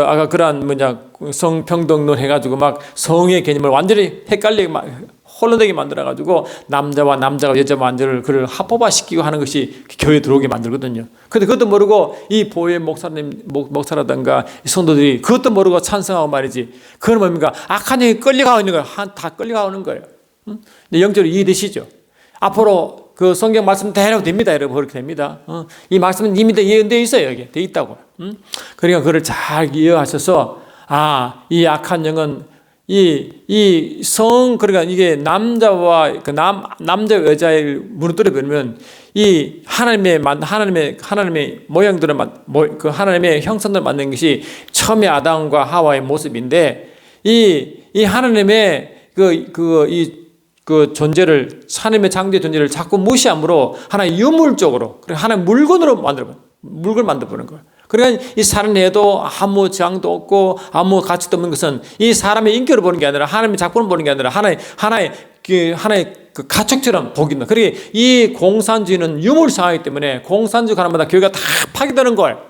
아까 성평등론 해가지고 막 성의 개념을 완전히 헷갈리게 혼란되게 만들어가지고 남자와 여자와 그를 합법화시키고 하는 것이 교회에 들어오게 만들거든요. 근데 그것도 모르고 이 보혜 목사라든가 성도들이 그것도 모르고 찬성하고 말이지. 그건 뭡니까? 악한 영이 끌려가고 있는 거예요. 다 끌려가는 거예요. 영적으로 이해되시죠? 앞으로 그 성경 말씀 대로 됩니다. 여러분, 그렇게 됩니다. 이 말씀은 이미 예언되어 있어요. 여기 돼 있다고. 그러니까 그걸 잘 이해하셔서 이 악한 영은 그러니까 이게 남자와 남자 여자를 무너뜨려 버리면 이 하나님의 모양들을 그 하나님의 형상을 만든 것이 처음에 아담과 하와의 모습인데 이 하나님의 그 존재를, 하나님의 창조의 존재를 자꾸 무시함으로 하나의 유물적으로, 그리고 하나의 물건을 만들어보는 거예요. 그러니까 이 살인해도 아무 저항도 없고 아무 가치도 없는 것은 이 사람의 인격을 보는 게 아니라 하나님의 작품을 보는 게 아니라 하나의 그 가축처럼 보긴다. 그러니까 이 공산주의는 유물상하기 때문에 공산주의 가나마다 교회가 다 파괴되는 거예요.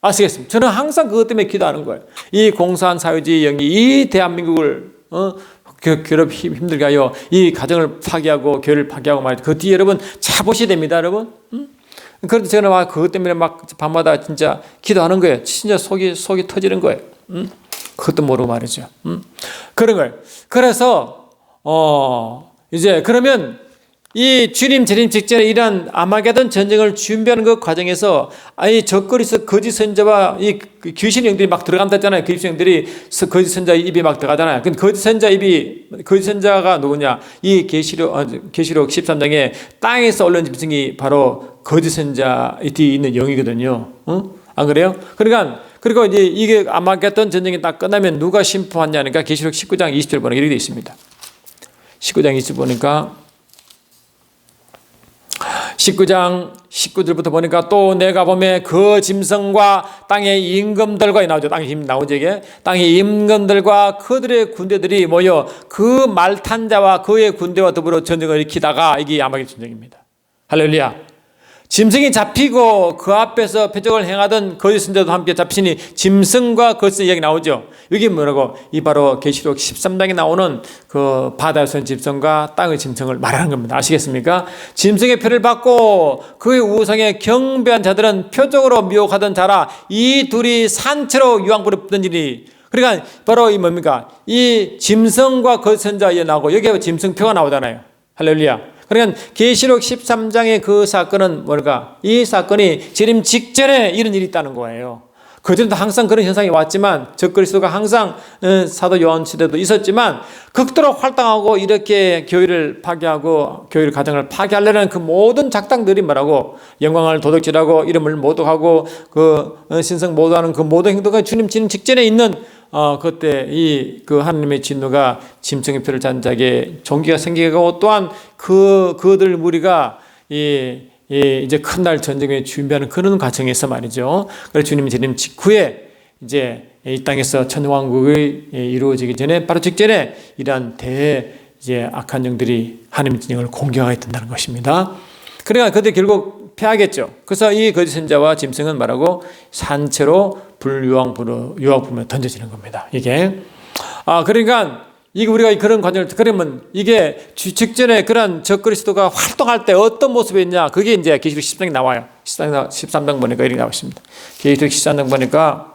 아시겠습니까? 저는 항상 그것 때문에 기도하는 거예요. 이 공산사회주의 영이 이 대한민국을 괴롭 힘들게 하여 이 가정을 파괴하고 교회를 파괴하고 말이죠. 그 뒤에 여러분 잘 보셔야 됩니다, 여러분. 그런데 저는 막 그것 때문에 막 밤마다 진짜 기도하는 거예요. 진짜 속이 터지는 거예요. 그것도 모르고 말이죠. 그런 거예요. 그래서 이제 그러면 이 주님 재림 직전에 이러한 아마겟돈 전쟁을 준비하는 그 과정에서 이 적그리스도 거짓 선자와 이 귀신 영들이 막 들어간다 했잖아요. 귀신 영들이 거짓 선자 입이 막 들어가잖아요. 근데 거짓 선자가 누구냐? 이 계시록 13장에 땅에서 올라온 짐승이 바로 거짓 선자 뒤에 있는 영이거든요. 안 그래요? 그러니까 그리고 이제 이게 아마겟돈 전쟁이 딱 끝나면 누가 심판하냐니까 계시록 19장 20절 보니까 이렇게 되어 있습니다. 19장 20절 보니까 19장 19절부터 보니까 또 내가 보매 그 짐승과 땅의 임금들과 나오죠. 땅의 힘 나오죠. 이게 땅의 임금들과 그들의 군대들이 모여 그 말탄 자와 그의 군대와 더불어 전쟁을 일으키다가 이게 야마겟 전쟁입니다. 할렐루야. 짐승이 잡히고 그 앞에서 표적을 행하던 거짓 선지자도 함께 잡히니 짐승과 거짓 이야기 나오죠. 이게 뭐라고? 이 바로 계시록 13장에 나오는 그 바다에서 짐승과 땅의 짐승을 말하는 겁니다. 아시겠습니까? 짐승의 표를 받고 그의 우상에 경배한 자들은 표적으로 미혹하던 자라 이 둘이 산채로 유황불에 붙던지니. 그러니까 바로 이 뭡니까? 이 짐승과 거짓 선지자에 나오고 여기에 짐승표가 나오잖아요. 할렐루야. 그러니까 계시록 13장의 그 사건은 뭘까? 이 사건이 재림 직전에 이런 일이 있다는 거예요. 그전에도 항상 그런 현상이 왔지만 적그리스도가 항상 사도 요한 시대도 있었지만 극도로 활동하고 이렇게 교회를 파괴하고 교회를 가정을 파괴하려는 그 모든 작당들이 뭐라고? 영광을 도둑질하고 이름을 모독하고 그 신성 모독하는 그 모든 행동가 주님 재림 직전에 있는 그때 그 하나님의 진노가 짐승의 표를 잔 자에게 종기가 생기고 또한 그들 무리가 이제 큰 날 전쟁에 준비하는 그런 과정에서 말이죠. 그래서 주님이 재림 직후에 이제 이 땅에서 천왕국이 이루어지기 전에 바로 직전에 이러한 이제 악한 영들이 하나님의 진영을 공격하게 된다는 것입니다. 그러니까 그들 결국 패하겠죠. 그래서 이 거짓 선지자와 짐승은 말하고 산채로 유황불에 던져지는 겁니다. 이게 그러니까 이게 우리가 그런 과정을 그러면 이게 직전에 그런 적그리스도가 활동할 때 어떤 모습이 있냐? 그게 이제 계시록 13장에 나와요. 13장 보니까 이렇게 나와 있습니다. 계시록 13장 보니까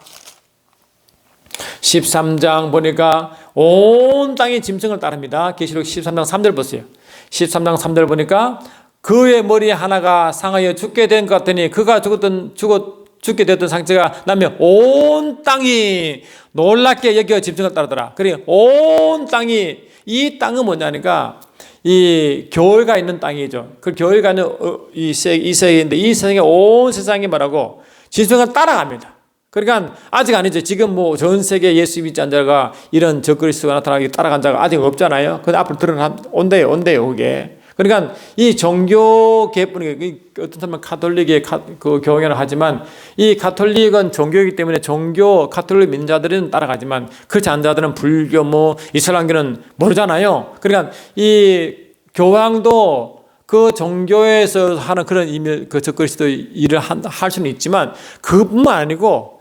13장 보니까 온 땅이 짐승을 따릅니다. 계시록 13장 3절 보세요. 13장 3절 보니까 그의 머리 하나가 상하여 죽게 된 것 같더니 그가 죽게 됐던 상처가 나면 온 땅이 놀랍게 여겨 짐승을 따르더라. 그래 온 땅이 이 땅은 뭐냐니까 이 교회가 있는 땅이죠. 그 교회가 있는 이 세계인데 이 세상에 온 세상이 뭐라고 짐승을 따라갑니다. 그러니까 아직 아니죠. 지금 뭐 전 세계 예수 믿지 않는 자가 이런 적그리스도가 나타나게 따라간 자가 아직 없잖아요. 근데 앞으로 온대요, 그게. 그러니까 이 종교계뿐이 어떤 사람은 가톨릭의 그 교회를 하지만 이 가톨릭은 종교이기 때문에 가톨릭 믿는 따라가지만 그렇지 않은 자들은 불교 이슬람교는 모르잖아요. 그러니까 이 교황도 그 종교에서 하는 그런 그 적그리스도 일을 할 수는 있지만 그뿐만 아니고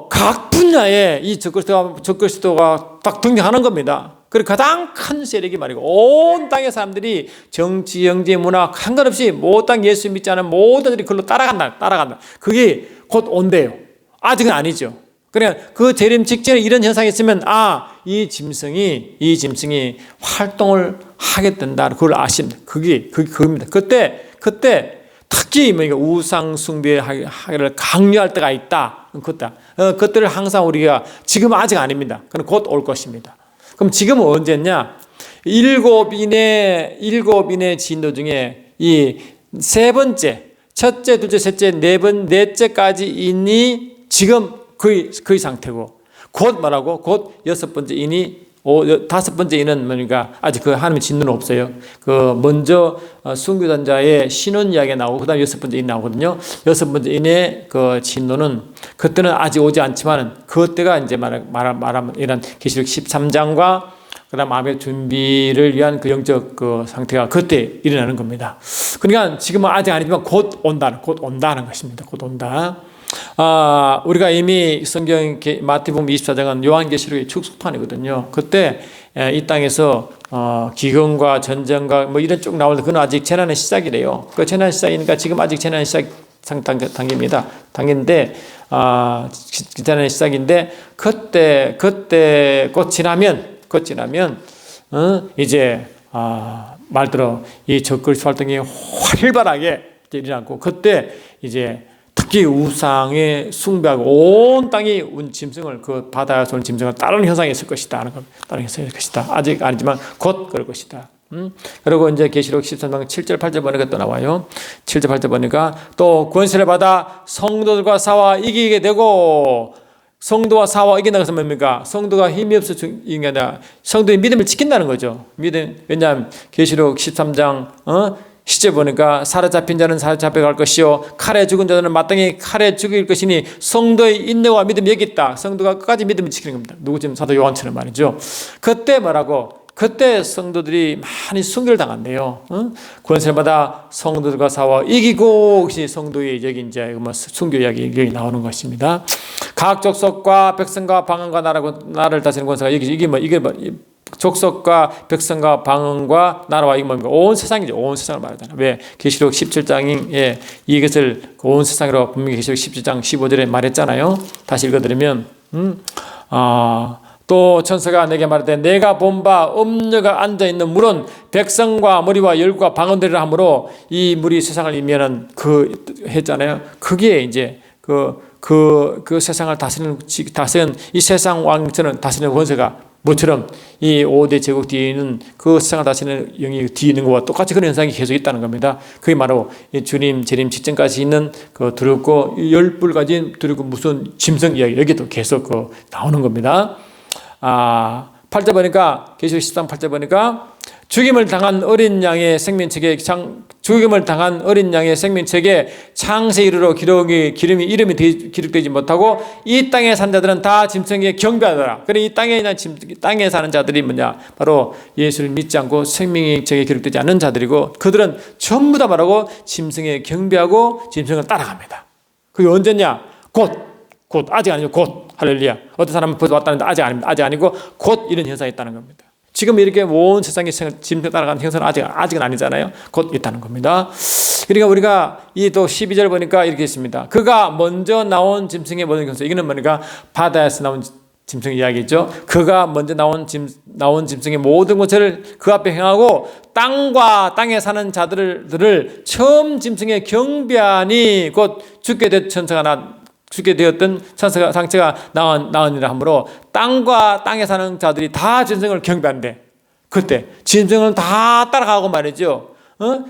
각 분야에 이 적그리스도가 딱 등장하는 겁니다. 그리고 가장 큰 세력이 말이고 온 땅의 사람들이 정치, 경제, 문화 상관없이 모든 예수 믿지 않은 모든 들이 그걸로 따라간다. 그게 곧 온대요. 아직은 아니죠. 그러니까 그 재림 직전에 이런 현상이 있으면 이 짐승이 활동을 하게 된다. 그걸 아십니다. 그겁니다. 그때 특히 우상 숭배하기를 강요할 때가 있다. 그때를 항상 우리가 지금 아직 아닙니다. 그럼 곧 올 것입니다. 그럼 지금은 언제냐? 7인의 진도 중에 이 세 번째, 첫째, 둘째, 셋째, 넷째까지 인이 지금 거의 상태고 곧 뭐라고? 곧 여섯 번째 인이 다섯 번째 인은 뭐니까 아직 그 하나님의 진노는 없어요. 그 먼저 순교한 자의 신원 이야기가 나오고 그다음 여섯 번째 인 나오거든요. 여섯 번째 인의 그 진노는 그때는 아직 오지 않지만 그때가 이제 말하면 이런 계시록 13장과 그다음 마음의 준비를 위한 그 영적 그 상태가 그때 일어나는 겁니다. 그러니까 지금은 아직 아니지만 곧 온다는 것입니다. 곧 온다. 우리가 이미 성경 마태복음 24장은 요한계시록의 축소판이거든요. 그때 이 땅에서 기근과 전쟁과 이런 쭉 나오는데 그건 아직 재난의 시작이래요. 그 재난 시작이니까 지금 아직 재난의 시작 단계입니다. 단계인데 재난의 시작인데 그때 곧 지나면 이제 말대로 이 적그리스도 활동이 활발하게 일어나고 그때 이제 특히 우상에 숭배하고 온 땅이 짐승을 그 바다에서 온 짐승을 따르는 현상이 있을 것이다 하는 겁니다. 따르는 현상이 있을 것이다. 아직 아니지만 곧 그럴 것이다. 그리고 이제 계시록 13장 7절 8절 보니까 또 나와요. 7절 8절 보니까 또 권세를 받아 성도들과 싸워 이기게 되고 성도와 싸워 이긴다는 것은 뭡니까? 성도가 힘이 없어 이긴 게 아니라 성도의 믿음을 지킨다는 거죠. 왜냐하면 계시록 13장 10절 보니까 사로잡힌 자는 사로잡혀갈 것이요 칼에 죽은 자들은 마땅히 칼에 죽일 것이니 성도의 인내와 믿음이 여기 있다. 성도가 끝까지 믿음을 지키는 겁니다. 누구 지금 사도 요한처럼 말이죠. 그때 뭐라고? 그때 성도들이 많이 순교를 당한대요. 권세를 받아 성도들과 싸워 이기고, 혹시 성도의 여기 이제 뭐 순교 이야기 여기 나오는 것입니다. 각 족속과 백성과 방언과 나라를 다스리는 권세가 이게 뭐 족속과 백성과 방언과 나라와 이게 뭡니까? 온 세상이죠. 온 세상을 말하잖아요. 왜? 계시록 17장에 이것을 온 세상으로 분명히 계시록 17장 15절에 말했잖아요. 다시 읽어드리면 또 천사가 내게 말하되 내가 본 바 음녀가 앉아있는 물은 백성과 무리와 열과 방언들이라 하므로 이 물이 세상을 이면은 했잖아요. 그게 이제 그 세상을 다스리는 이 세상 왕처럼 다스리는 권세가 뭐처럼 이 5대 제국 뒤에 있는 그 세상을 다스리는 영이 뒤에 있는 것과 똑같이 그런 현상이 계속 있다는 겁니다. 그게 바로 주님 재림 직전까지 있는 그 두렵고 10뿔 가진 두렵고 무슨 짐승 이야기 여기도 계속 나오는 겁니다. 8절 보니까 계시록 13 8절 보니까 죽임을 당한 어린 양의 생명책에 창세 이르러 이름이 기록되지 못하고 이 땅에 산 자들은 다 짐승에게 경배하더라. 그래 이 땅에 사는 자들이 뭐냐? 바로 예수를 믿지 않고 생명의 책에 기록되지 않는 자들이고, 그들은 전부 다 말하고 짐승에 경배하고 짐승을 따라갑니다. 그게 언제냐? 곧 아직 아니죠. 곧 할렐루야. 어떤 사람은 벌써 왔다는데 아직 아니고 곧 이런 현상이 있다는 겁니다. 지금 이렇게 온 세상의 짐승 따라가는 형상은 아직은 아니잖아요. 곧 있다는 겁니다. 그러니까 우리가 이 또 12절 보니까 이렇게 있습니다. 그가 먼저 나온 짐승의 모든 경수. 이거는 뭐니까 바다에서 나온 짐승 이야기죠. 그가 먼저 나온 짐승의 모든 것을 그 앞에 행하고 땅과 땅에 사는 자들을 처음 짐승에 경배하니 곧 죽게 되었던 상처가 나으니라 하므로 땅과 땅에 사는 자들이 다 짐승을 경배한대. 그때 짐승을 다 따라가고 말이죠.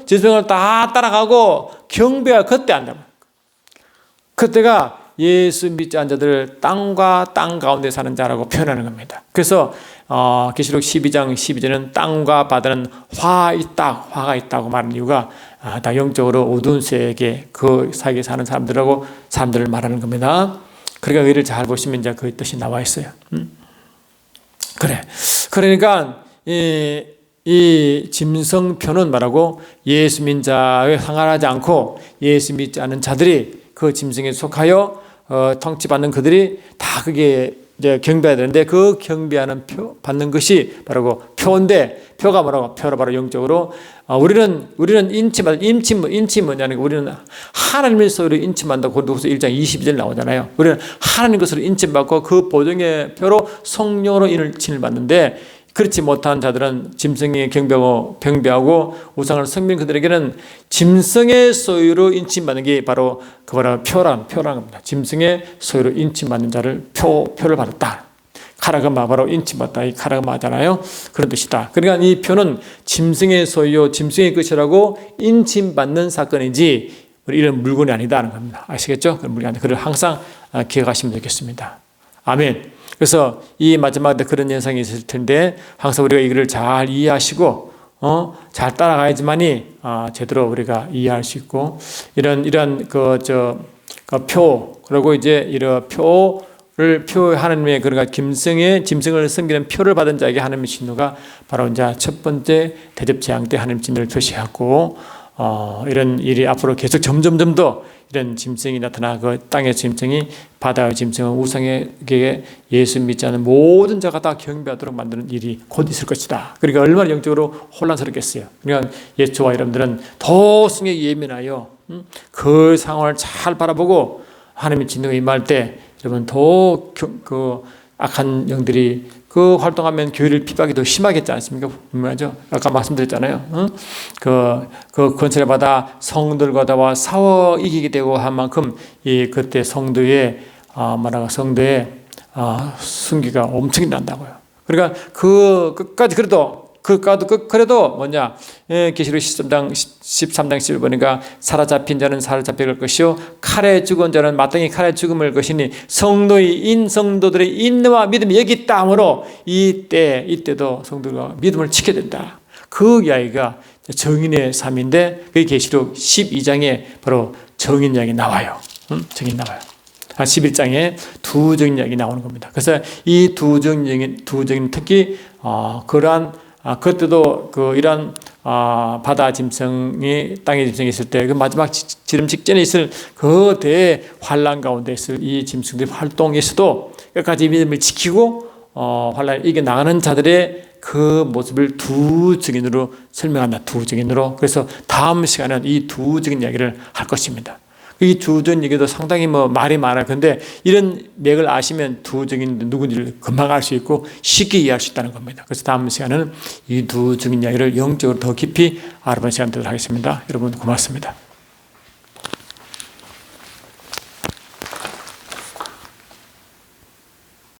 짐승을 다 따라가고 경배할 그때 한다. 그때가 예수 믿지 않은 자들을 땅과 땅 가운데 사는 자라고 표현하는 겁니다. 그래서 계시록 12장 12절은 땅과 바다는 화가 있다고 말하는 이유가 다 영적으로 어두운 세계 그 사이에 사는 사람들을 말하는 겁니다. 그러니까 의를 잘 보시면 이제 그 뜻이 나와 있어요. 그러니까 이 짐승표는 말하고 예수 믿는 자에 상관하지 않고 예수 믿지 않는 자들이 그 짐승에 속하여 통치받는 그들이 다 그게 이제 경배해야 되는데, 그 경배하는 받는 것이 바로 표인데, 표가 뭐라고? 표로 바로 영적으로 우리는 인치 뭐냐는 거, 우리는 하나님의 소유로 인침받는다고 고린도후서 1장 22절 나오잖아요. 우리는 하나님 것으로 인침받고 그 보증의 표로 성령으로 인을 받는데, 그렇지 못한 자들은 짐승에 경배하고 우상을 섬기는 그들에게는 짐승의 소유로 인침받는 게 바로 표라는 겁니다. 짐승의 소유로 인침받는 자를 표를 받았다. 카라그마 바로 인침받다. 이 카라그마잖아요. 그런 뜻이다. 그러니까 이 표는 짐승의 소유, 짐승의 것이라고 인침받는 사건이지 이런 물건이 아니다는 겁니다. 아시겠죠? 그런 물건이 아니다. 그걸 항상 기억하시면 되겠습니다. 아멘. 그래서 이 마지막에 그런 현상이 있을 텐데 항상 우리가 이거를 잘 이해하시고 잘 따라가야지만이 제대로 우리가 이해할 수 있고, 이런 표, 그리고 이제 이런 하나님의 그러니까 짐승을 섬기는 표를 받은 자에게 하나님의 진노가 바로 이제 첫 번째 대접 재앙 때 하나님 진노를 표시하고, 이런 일이 앞으로 계속 점점 더 이런 짐승이 나타나 그 땅의 짐승이 바다의 짐승은 우상에게 예수 믿지 않는 모든 자가 다 경배하도록 만드는 일이 곧 있을 것이다. 그러니까 얼마나 영적으로 혼란스럽겠어요. 그러니까 저와 여러분들은 더 승에 예민하여 그 상황을 잘 바라보고 하나님의 진노가 임할 때 여러분 더 그 악한 영들이 그 활동하면 교회를 핍박이 더 심하겠지 않습니까? 분명하죠. 아까 말씀드렸잖아요. 그 권세를 받아 성들과 싸워 이기게 되고 한 만큼 그때 성도의 승기가 엄청 난다고요. 그러니까 그 끝까지 그래도 뭐냐? 계시록 13장 10절 보니까 사로잡힌 자는 사로잡힐 것이요 칼에 죽은 자는 마땅히 칼에 죽음을 것이니 성도들의 인내와 믿음이 여기 있다 하므로 이때도 성도가 믿음을 지켜야 된다. 그 이야기가 정인의 삶인데 그 계시록 12장에 바로 정인 이야기 나와요. 정인 나와요. 11장에 두 정인 이야기 나오는 겁니다. 그래서 이 두 정인 특히 그러한 그때도 이러한 바다 짐승이 땅의 짐승이 있을 때 그 마지막 지름 직전에 있을 그 대환란 가운데 있을 이 짐승들의 활동에서도 끝까지 믿음을 지키고 환란을 이겨나가는 자들의 그 모습을 두 증인으로 설명한다. 두 증인으로. 그래서 다음 시간은 이 두 증인 이야기를 할 것입니다. 이 두 증인 얘기도 상당히 말이 많아요. 그런데 이런 맥을 아시면 두 증인 누군지를 금방 알 수 있고 쉽게 이해할 수 있다는 겁니다. 그래서 다음 시간은 이 두 증인 이야기를 영적으로 더 깊이 알아보는 시간 되도록 하겠습니다. 여러분 고맙습니다.